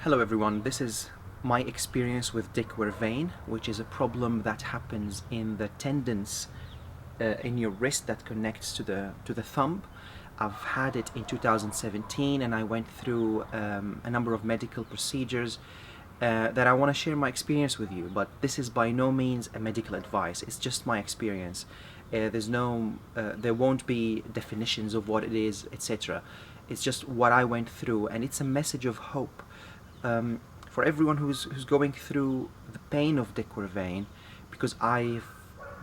Hello everyone, this is my experience with Quervain, which is a problem that happens in the tendons in your wrist that connects to the thumb. I've had it in 2017 and I went through a number of medical procedures that I want to share my experience with you, but this is by no means a medical advice, it's just my experience. There won't be definitions of what it is, etc. It's just what I went through, and it's a message of hope for everyone who's going through the pain of Quervain, because I've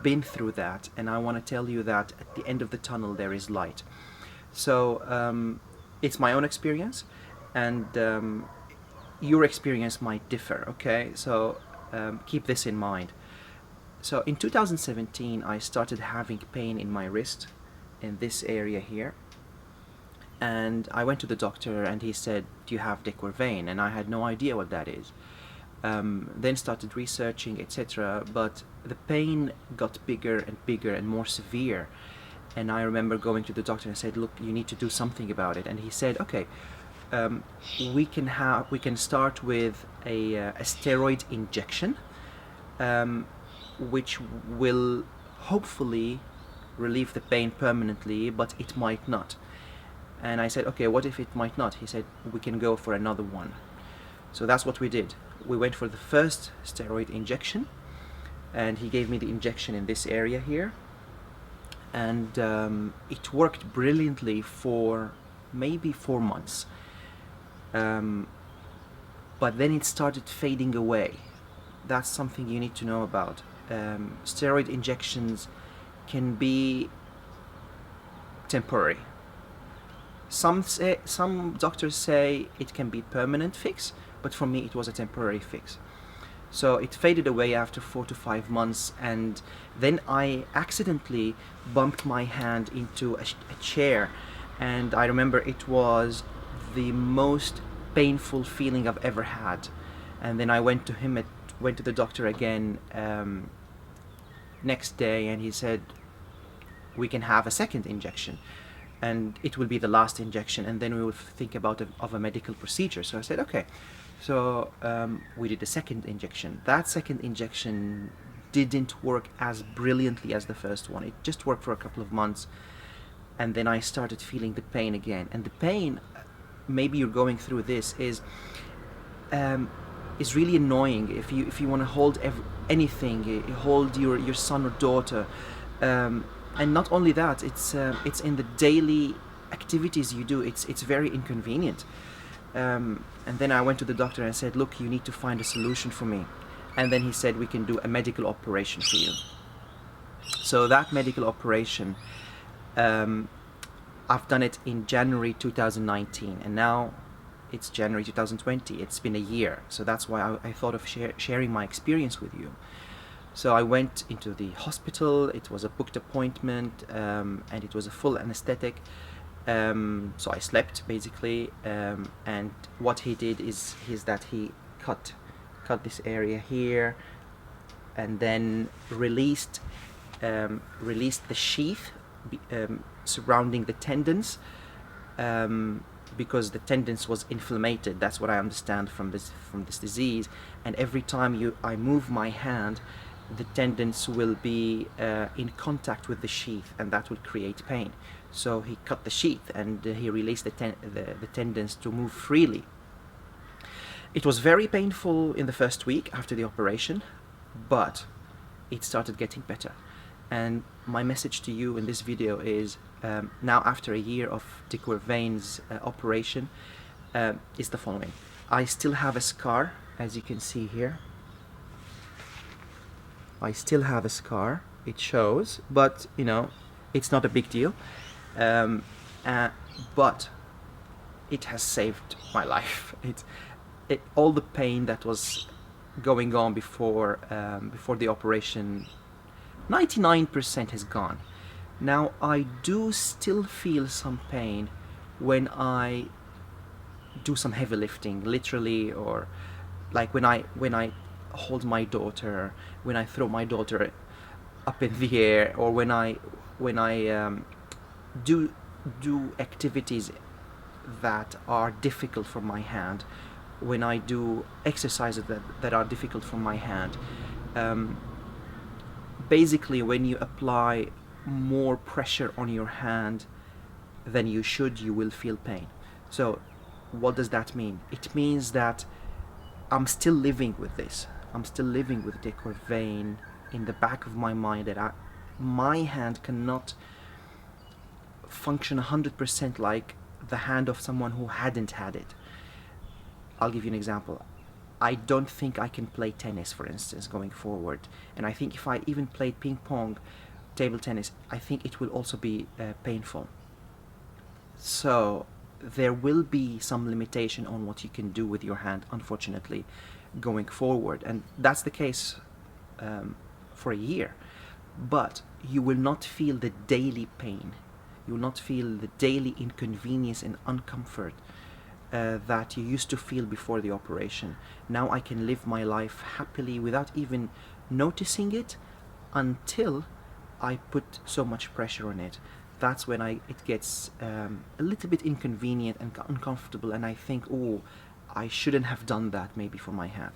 been through that, and I want to tell you that at the end of the tunnel there is light. So it's my own experience, and your experience might differ. Okay, so keep this in mind. So in 2017 I started having pain in my wrist, in this area here, and I went to the doctor and he said, do you have Quervain? And I had no idea what that is. Then started researching, etc. But the pain got bigger and bigger and more severe, and I remember going to the doctor and said, look, you need to do something about it. And he said, okay, we can start with a steroid injection, which will hopefully relieve the pain permanently, but it might not. And I said, okay, what if it might not? He said, we can go for another one. So that's what we did. We went for the first steroid injection, and he gave me the injection in this area here, and it worked brilliantly for maybe 4 months, but then it started fading away. That's something you need to know about. Steroid injections can be temporary. Some doctors say it can be permanent fix, but for me it was a temporary fix. So it faded away after 4 to 5 months, and then I accidentally bumped my hand into a chair, and I remember it was the most painful feeling I've ever had. And then I went to the doctor again next day, and he said, we can have a second injection, and it will be the last injection, and then we will think about a medical procedure. So I said, okay. So we did a second injection. That second injection didn't work as brilliantly as the first one. It just worked for a couple of months, and then I started feeling the pain again. And the pain, maybe you're going through this, is really annoying. If you want to hold anything, you hold your son or daughter, and not only that, it's in the daily activities you do. It's very inconvenient. And then I went to the doctor and said, look, you need to find a solution for me. And then he said, we can do a medical operation for you. So that medical operation, I've done it in January 2019, and now it's January 2020. It's been a year. So that's why I thought of sharing my experience with you. So I went into the hospital. It was a booked appointment, and it was a full anesthetic. So I slept basically, and what he did is that he cut this area here, and then released the sheath surrounding the tendons, because the tendons was inflamed. That's what I understand from this disease. And every time I move my hand, the tendons will be in contact with the sheath, and that will create pain. So he cut the sheath, and he released the tendons to move freely. It was very painful in the first week after the operation, but it started getting better. And my message to you in this video is, now after a year of Quervain's operation, is the following. I still have a scar, as you can see here. I still have a scar, it shows, but you know, it's not a big deal. But it has saved my life. All the pain that was going on before the operation, 99% has gone. Now I do still feel some pain when I do some heavy lifting, literally, or like when I hold my daughter, when I throw my daughter up in the air, or when I do activities that are difficult for my hand, when I do exercises that are difficult for my hand. Um, Basically, when you apply more pressure on your hand than you should, you will feel pain. So, what does that mean? It means that I'm still living with this. I'm still living with de Quervain in the back of my mind, that my hand cannot function 100% like the hand of someone who hadn't had it. I'll give you an example. I don't think I can play tennis, for instance, going forward. And I think if I even played ping pong, table tennis, I think it will also be painful. So there will be some limitation on what you can do with your hand, unfortunately, going forward. And that's the case for a year. But you will not feel the daily pain. You will not feel the daily inconvenience and uncomfort that you used to feel before the operation. Now I can live my life happily without even noticing it until I put so much pressure on it. That's when it gets a little bit inconvenient and uncomfortable, and I think, oh, I shouldn't have done that maybe for my hand.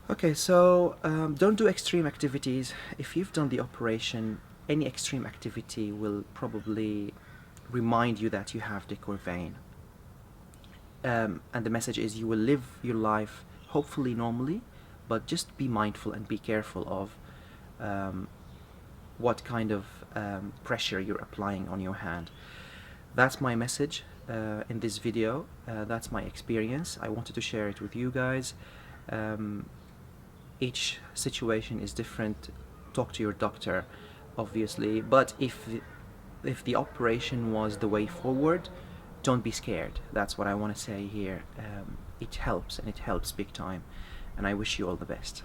Okay, so don't do extreme activities. If you've done the operation, any extreme activity will probably remind you that you have de Quervain. And the message is, you will live your life hopefully normally, but just be mindful and be careful of what kind of pressure you're applying on your hand. That's my message in this video. That's my experience. I wanted to share it with you guys. Each situation is different. Talk to your doctor, obviously, but if the operation was the way forward, don't be scared. That's what I want to say here. It helps, and it helps big time, and I wish you all the best.